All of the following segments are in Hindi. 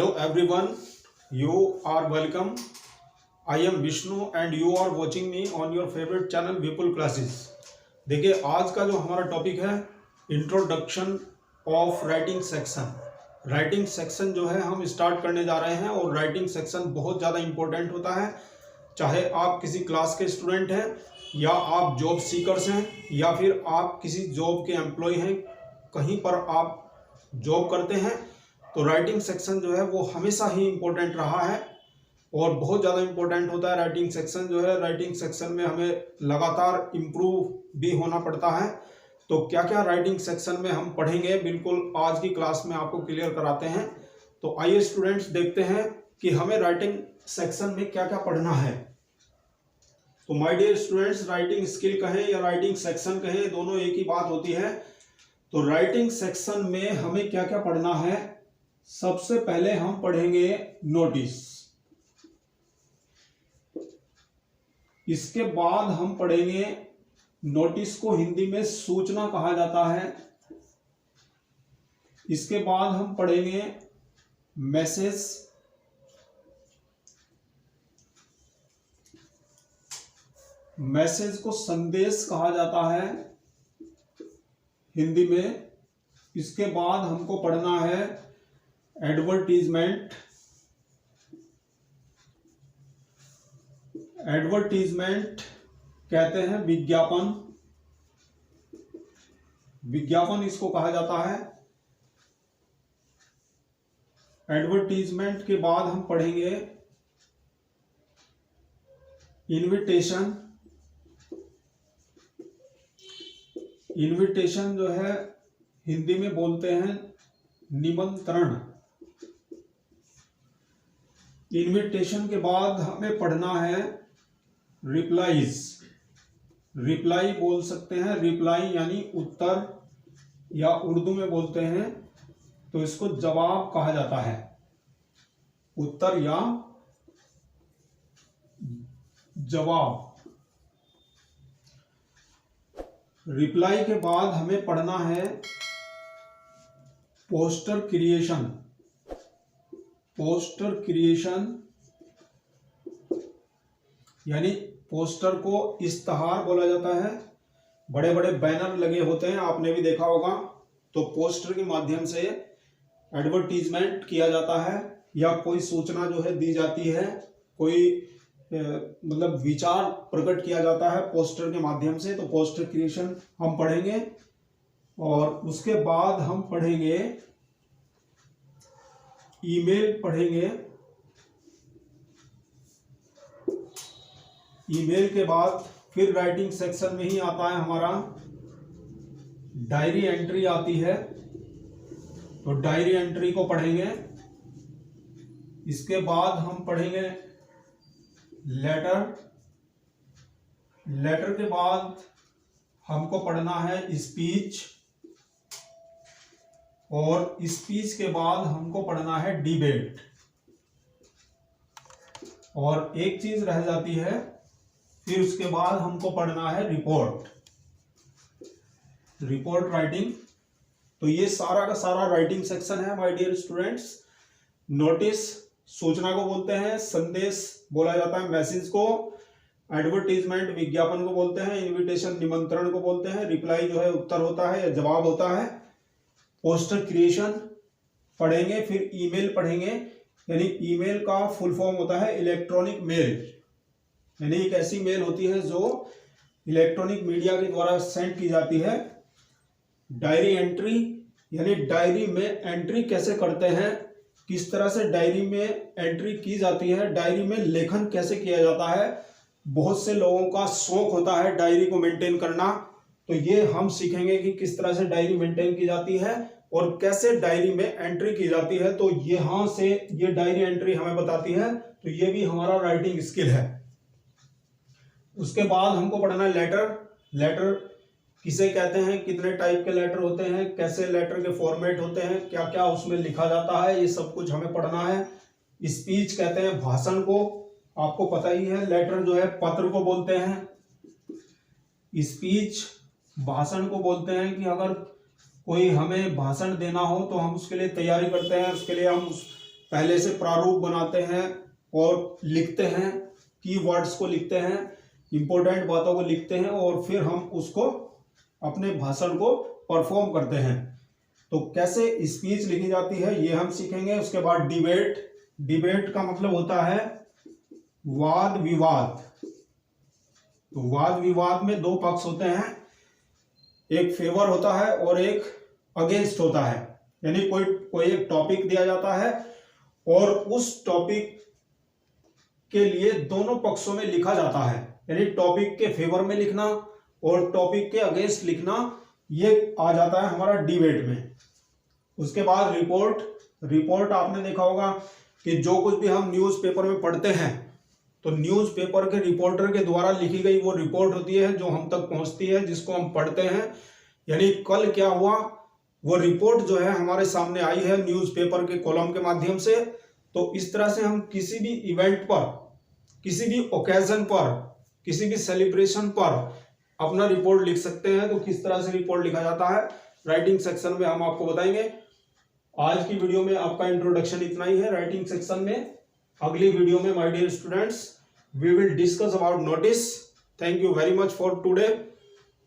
Hello everyone, you are welcome. I am Vishnu and you are watching me on your favorite channel Vipul Classes. देखिए आज का जो हमारा टॉपिक है introduction of writing section. Writing section जो है हम स्टार्ट करने जा रहे हैं और राइटिंग सेक्शन बहुत ज़्यादा इम्पोर्टेंट होता है। चाहे आप किसी क्लास के स्टूडेंट हैं या आप जॉब सीकर्स हैं या फिर आप किसी जॉब के एम्प्लॉय हैं, कहीं पर आप जॉब करते हैं तो राइटिंग सेक्शन जो है वो हमेशा ही इम्पोर्टेंट रहा है और बहुत ज़्यादा इम्पोर्टेंट होता है। राइटिंग सेक्शन जो है, राइटिंग सेक्शन में हमें लगातार इम्प्रूव भी होना पड़ता है। तो क्या क्या राइटिंग सेक्शन में हम पढ़ेंगे, बिल्कुल आज की क्लास में आपको क्लियर कराते हैं। तो आइए स्टूडेंट्स देखते हैं कि हमें राइटिंग सेक्शन में क्या क्या पढ़ना है। तो my dear students, writing skill कहें या राइटिंग सेक्शन कहें, दोनों एक ही बात होती है। तो राइटिंग सेक्शन में हमें क्या क्या पढ़ना है, सबसे पहले हम पढ़ेंगे नोटिस। इसके बाद हम पढ़ेंगे, नोटिस को हिंदी में सूचना कहा जाता है। इसके बाद हम पढ़ेंगे मैसेज। मैसेज को संदेश कहा जाता है हिंदी में। इसके बाद हमको पढ़ना है एडवर्टीजमेंट। एडवर्टीजमेंट कहते हैं विज्ञापन। विज्ञापन इसको कहा जाता है। एडवर्टीजमेंट के बाद हम पढ़ेंगे इनविटेशन। इनविटेशन जो है हिंदी में बोलते हैं निमंत्रण। इनविटेशन के बाद हमें पढ़ना है रिप्लाईज। रिप्लाई बोल सकते हैं, रिप्लाई यानी उत्तर, या उर्दू में बोलते हैं तो इसको जवाब कहा जाता है। उत्तर या जवाब। रिप्लाई के बाद हमें पढ़ना है पोस्टर क्रिएशन। पोस्टर क्रिएशन यानी पोस्टर को इश्तहार बोला जाता है। बड़े बड़े बैनर लगे होते हैं, आपने भी देखा होगा। तो पोस्टर के माध्यम से एडवर्टीजमेंट किया जाता है या कोई सूचना जो है दी जाती है, कोई मतलब विचार प्रकट किया जाता है पोस्टर के माध्यम से। तो पोस्टर क्रिएशन हम पढ़ेंगे। और उसके बाद हम पढ़ेंगे ईमेल। पढ़ेंगे ईमेल के बाद फिर राइटिंग सेक्शन में ही आता है हमारा डायरी एंट्री आती है। तो डायरी एंट्री को पढ़ेंगे। इसके बाद हम पढ़ेंगे लेटर। लेटर के बाद हमको पढ़ना है स्पीच। और स्पीच के बाद हमको पढ़ना है डिबेट। और एक चीज रह जाती है, फिर उसके बाद हमको पढ़ना है रिपोर्ट। Report writing. तो ये सारा का सारा राइटिंग सेक्शन है माय डियर स्टूडेंट्स। नोटिस सूचना को बोलते हैं, संदेश बोला जाता है मैसेज को, एडवर्टीजमेंट विज्ञापन को बोलते हैं, इनविटेशन निमंत्रण को बोलते हैं, रिप्लाई जो है उत्तर होता है या जवाब होता है, पोस्टर क्रिएशन पढ़ेंगे, फिर ईमेल पढ़ेंगे। यानी ईमेल का फुल फॉर्म होता है इलेक्ट्रॉनिक मेल। यानी एक ऐसी मेल होती है जो इलेक्ट्रॉनिक मीडिया के द्वारा सेंड की जाती है। डायरी एंट्री यानी डायरी में एंट्री कैसे करते हैं, किस तरह से डायरी में एंट्री की जाती है, डायरी में लेखन कैसे किया जाता है। बहुत से लोगों का शौक होता है डायरी को मेंटेन करना। तो ये हम सीखेंगे कि किस तरह से डायरी मेंटेन की जाती है और कैसे डायरी में एंट्री की जाती है। तो यहां से ये डायरी एंट्री हमें बताती है। तो ये भी हमारा राइटिंग स्किल है। उसके बाद हमको पढ़ना है लेटर। लेटर किसे कहते हैं, कितने टाइप के लेटर होते हैं, कैसे लेटर के फॉर्मेट होते हैं, क्या क्या उसमें लिखा जाता है, ये सब कुछ हमें पढ़ना है। स्पीच कहते हैं भाषण को, आपको पता ही है। लेटर जो है पत्र को बोलते हैं। स्पीच भाषण को बोलते हैं कि अगर कोई हमें भाषण देना हो तो हम उसके लिए तैयारी करते हैं, उसके लिए हम पहले से प्रारूप बनाते हैं और लिखते हैं, कीवर्ड्स को लिखते हैं, इंपॉर्टेंट बातों को लिखते हैं और फिर हम उसको अपने भाषण को परफॉर्म करते हैं। तो कैसे स्पीच लिखी जाती है ये हम सीखेंगे। उसके बाद डिबेट, डिबेट का मतलब होता है वाद विवाद। तो वाद विवाद में दो पक्ष होते हैं, एक फेवर होता है और एक अगेंस्ट होता है। यानी कोई एक टॉपिक दिया जाता है और उस टॉपिक के लिए दोनों पक्षों में लिखा जाता है, यानी टॉपिक के फेवर में लिखना और टॉपिक के अगेंस्ट लिखना, ये आ जाता है हमारा डिबेट में। उसके बाद रिपोर्ट, रिपोर्ट आपने देखा होगा कि जो कुछ भी हम न्यूज़पेपर में पढ़ते हैं तो न्यूज़पेपर के रिपोर्टर के द्वारा लिखी गई वो रिपोर्ट होती है जो हम तक पहुंचती है, जिसको हम पढ़ते हैं। यानी कल क्या हुआ वो रिपोर्ट जो है हमारे सामने आई है न्यूज़पेपर के कॉलम के माध्यम से। तो इस तरह से हम किसी भी इवेंट पर, किसी भी ओकेजन पर, किसी भी सेलिब्रेशन पर अपना रिपोर्ट लिख सकते हैं। तो किस तरह से रिपोर्ट लिखा जाता है राइटिंग सेक्शन में हम आपको बताएंगे। आज की वीडियो में आपका इंट्रोडक्शन इतना ही है राइटिंग सेक्शन में। अगली वीडियो में my dear students we will discuss about notice. Thank you very much for today.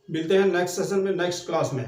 मिलते हैं नेक्स्ट सेशन में, नेक्स्ट क्लास में।